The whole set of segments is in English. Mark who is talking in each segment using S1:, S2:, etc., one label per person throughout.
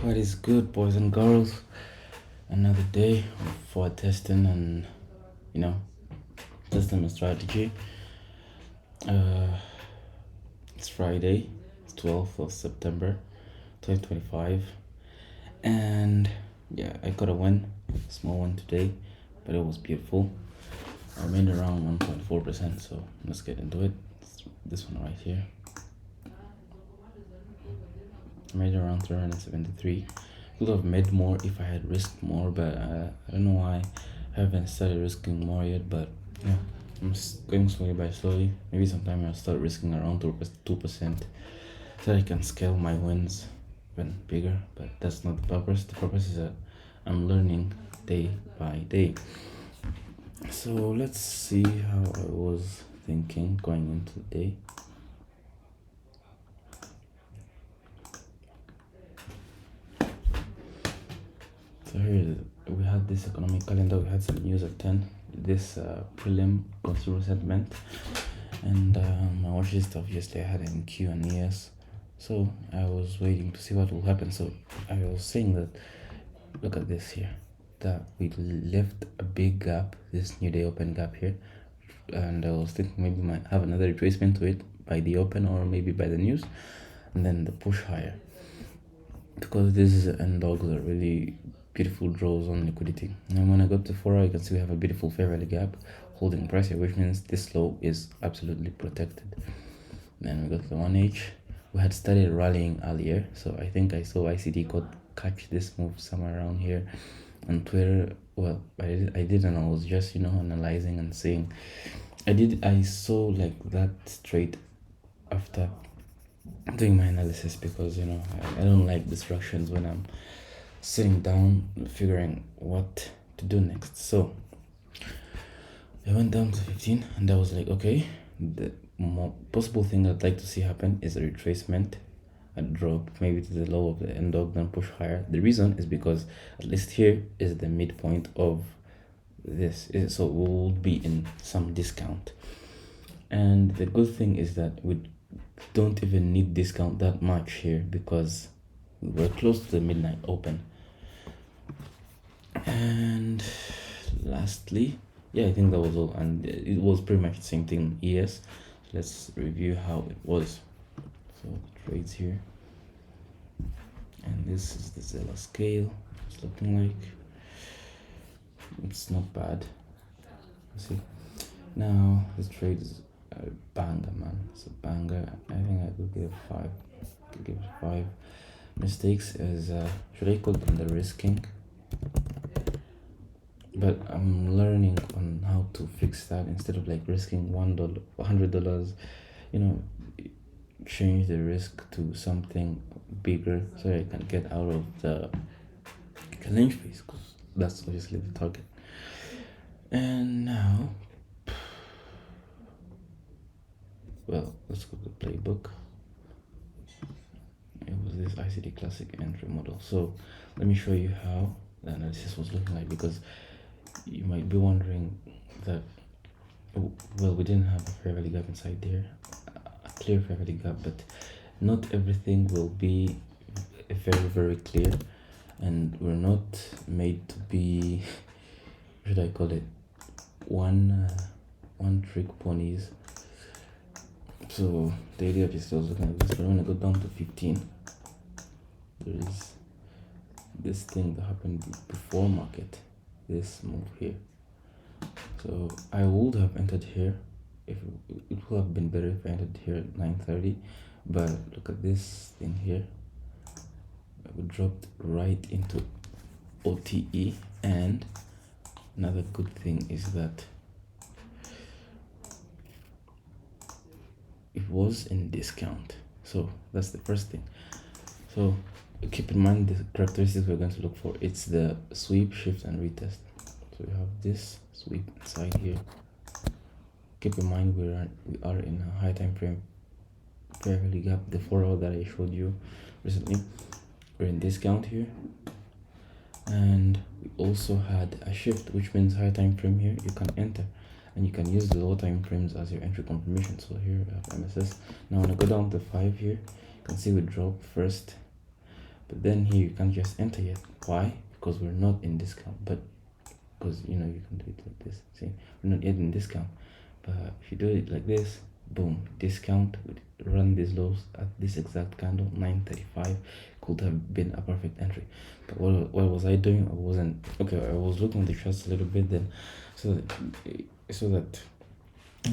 S1: What is good, boys and girls? Another day for testing and you know testing my strategy. It's Friday, it's 12th of September, 2025, and yeah, I got a win, small one today, but it was beautiful. I made around 1.4%, so let's get into it. This one right here. I made around 373. Could have made more if I had risked more, but I don't know why I haven't started risking more yet. But yeah, I'm going slowly by slowly. Maybe sometime I'll start risking around 2%, so I can scale my wins even bigger. But that's not the purpose. The purpose is that I'm learning day by day. So let's see how I was thinking going into the day. So here we had this economic calendar. We had some news at 10. This prelim consumer sentiment, and my watch list obviously I had in Q and ES. So I was waiting to see what will happen. So I was saying that, look at this here, that we left a big gap, this new day open gap here, and I was thinking maybe we might have another retracement to it by the open or maybe by the news, and then the push higher, because this is end dogs are really beautiful draws on liquidity. And when I got to 4 you can see we have a beautiful fair value gap holding price here, which means this low is absolutely protected. Then we got to the 1H. We had started rallying earlier, so I think I saw ICD could catch this move somewhere around here on Twitter. Well, I didn't. I was just analyzing and seeing. I saw like that straight after doing my analysis, because I don't like distractions when I'm sitting down figuring what to do next. So I went down to 15 and I was like, okay, the more possible thing I'd like to see happen is a retracement, a drop maybe to the low of the end dog, then push higher. The reason is because at least here is the midpoint of this, so we will be in some discount, and the good thing is that we don't even need discount that much here because we're close to the midnight open. And lastly, yeah, I think that was all, and it was pretty much the same thing. ES, let's review how it was. So the trades here, and this is the Zella scale. It's looking like it's not bad. Let's see. Now this trade is a banger, man. It's a banger. I think I could give 5. Could give it 5. Mistakes is should I call them the risking? But I'm learning on how to fix that. Instead of like risking $1, $100, change the risk to something bigger so I can get out of the challenge phase, because that's obviously the target. And now, well, let's go to the playbook. It was this ICD classic entry model. So let me show you how the analysis was looking like, because you might be wondering that, well, we didn't have a fair value gap inside there, a clear fair value gap, but not everything will be very, very clear, and we're not made to be, what should I call it, one trick ponies. So the idea of just looking at this, but when I go down to 15, there is this thing that happened before market, this move here. So I would have entered here. If it would have been better if I entered here at 9:30, but look at this thing here. We dropped right into OTE, and another good thing is that it was in discount. So that's the first thing. So keep in mind the characteristics we're going to look for. It's the sweep, shift, and retest. So we have this sweep inside here. Keep in mind we are in a high time frame fair value gap, the 4-hour that I showed you recently. We're in discount here, and we also had a shift, which means high time frame here you can enter, and you can use the low time frames as your entry confirmation. So here we have MSS. Now when I go down to 5 here, you can see we drop first, but then here you can't just enter yet. Why? Because we're not in discount, but because you can do it like this. See, we're not yet in discount, but if you do it like this, boom, discount, run these lows at this exact candle, 935, could have been a perfect entry. But what was I doing? I wasn't okay. I was looking at the charts a little bit then, so that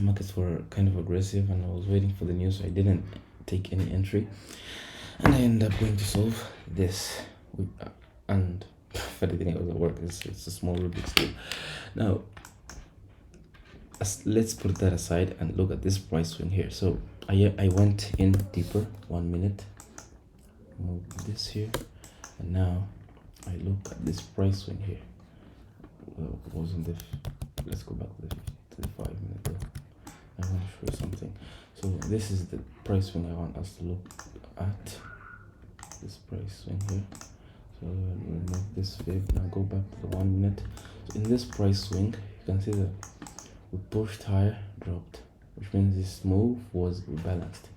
S1: markets were kind of aggressive, and I was waiting for the news, so I didn't take any entry, and I ended up going to solve this and but I think it will work. It's a small Rubik's cube. Now let's put that aside and look at this price swing here. So I went in deeper, 1 minute, move this here, and now I look at this price swing here. Well, it wasn't this. Let's go back to the 5 minute though. I want to show you something. So this is the price swing I want us to look at. This price swing here. So remove this fib. Now go back to the 1 minute. So in this price swing, you can see that we pushed higher, dropped, which means this move was rebalanced.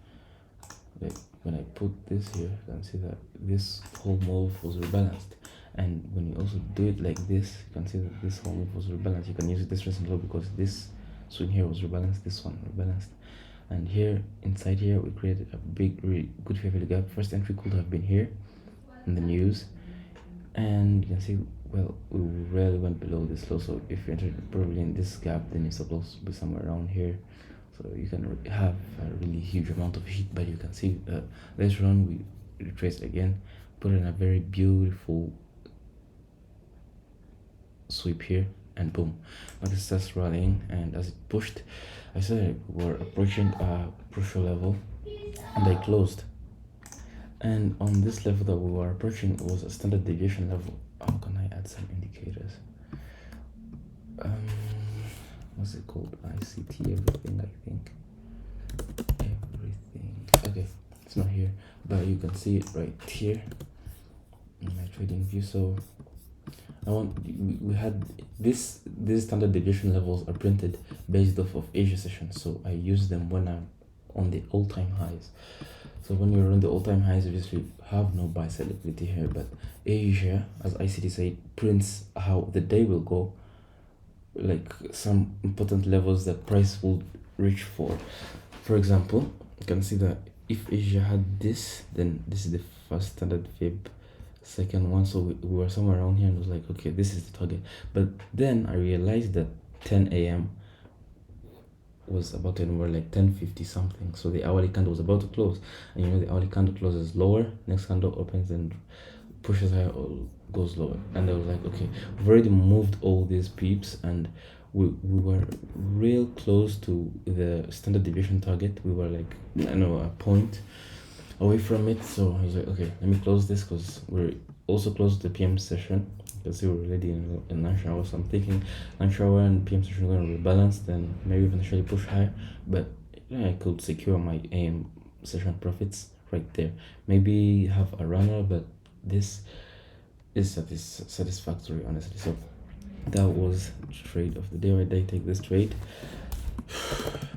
S1: Like when I put this here, you can see that this whole move was rebalanced. And when you also do it like this, you can see that this whole move was rebalanced. You can use this recent low because this swing here was rebalanced, this one rebalanced. And here, inside here, we created a big, really good fair value gap. First entry could have been here in the news. And you can see, well, we rarely went below this low. So if you entered probably in this gap, then you're supposed to be somewhere around here. So you can have a really huge amount of heat, but you can see later on we retraced again, put in a very beautiful sweep here, and boom, market starts rallying. And as it pushed, I said we were approaching a crucial level, and I closed. And on this level that we were approaching was a standard deviation level. How can I add some indicators? What's it called? ICT everything, I think. Everything. Okay, it's not here, but you can see it right here in my trading view. So we had these standard deviation levels are printed based off of Asia sessions, so I use them when I'm on the all-time highs. So when you're on the all-time highs, obviously you have no buy side liquidity here, but Asia, as ICT said, prints how the day will go, like some important levels that price will reach for. For example, you can see that if Asia had this, then this is the first standard fib, second one, so we were somewhere around here, and was like, okay, this is the target. But then I realized that 10 a.m. was about to end, we're like 10:50 something, so the hourly candle was about to close, and the hourly candle closes lower, next candle opens and pushes higher or goes lower. And I was like, okay, we've already moved all these peeps, and we were real close to the standard deviation target. We were like, a point away from it. So I was like, okay, let me close this, because we're also close to the PM session. You can see we're already in lunch hour, so I'm thinking lunch hour and PM session are going to rebalance, then maybe eventually push higher. But I could secure my AM session profits right there, maybe have a runner, but this is satisfactory, honestly. So that was the trade of the day. Why did I take this trade?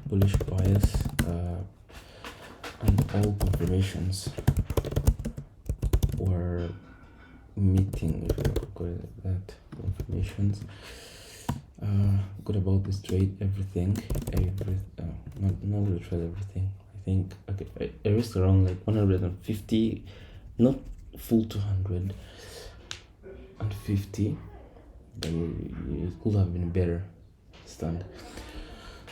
S1: Bullish bias, and all confirmations were meeting, if you call it like that. Confirmations. Good about this trade, everything, not literally everything. I think, okay, I risked around like 150, not full 250, but it could have been better stand.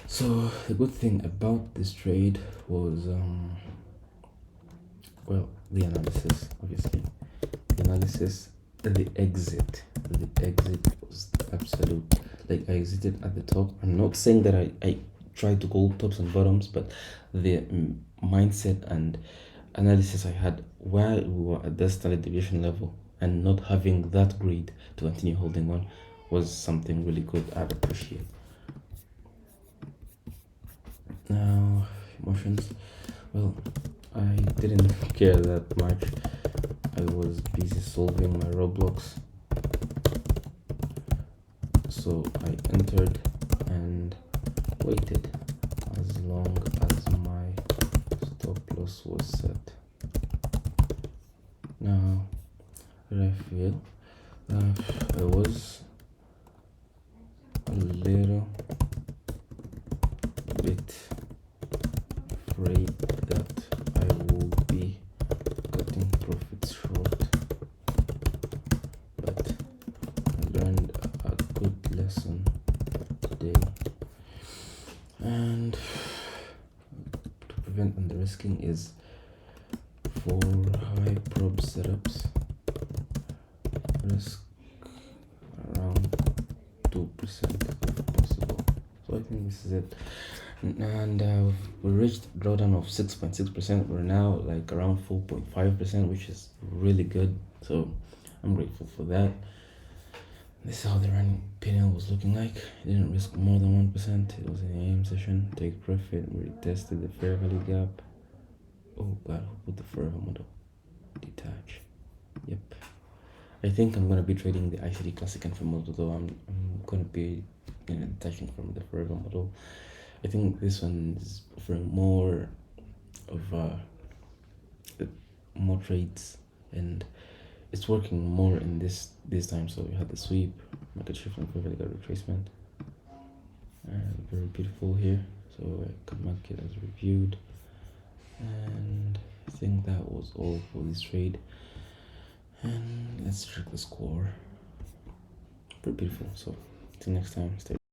S1: So the good thing about this trade was well, the analysis, obviously. The exit was absolute. Like, I exited at the top. I'm not saying that I tried to go tops and bottoms, but the mindset and analysis I had while we were at the standard deviation level and not having that greed to continue holding on was something really good. I'd appreciate. Now, emotions. Well, I didn't care that much. I was busy solving my Roblox, so I entered and waited as long as my stop loss was set. Now What I feel, I was a little bit afraid that I will be cutting profits short, but I learned a good lesson today. And to prevent under-risking is for high probe setups, risk around 2% if possible. So I think this is it. And we reached drawdown of 6.6%. We're now like around 4.5%, which is really good. So I'm grateful for that. This is how the running P&L was looking like. It didn't risk more than 1%. It was an AM session. Take profit. We retested the fair value gap. Oh god, who put the forever model? Detach. Yep. I think I'm gonna be trading the ICD Classic and Fair model, though I'm gonna be detaching from the forever model. I think this one is offering more of more trades, and it's working more in this time. So we had the sweep, market shift, and fair value gap retracement. Very beautiful here. So I could mark it as reviewed, and I think that was all for this trade. And let's check the score. Pretty beautiful. So till next time, stay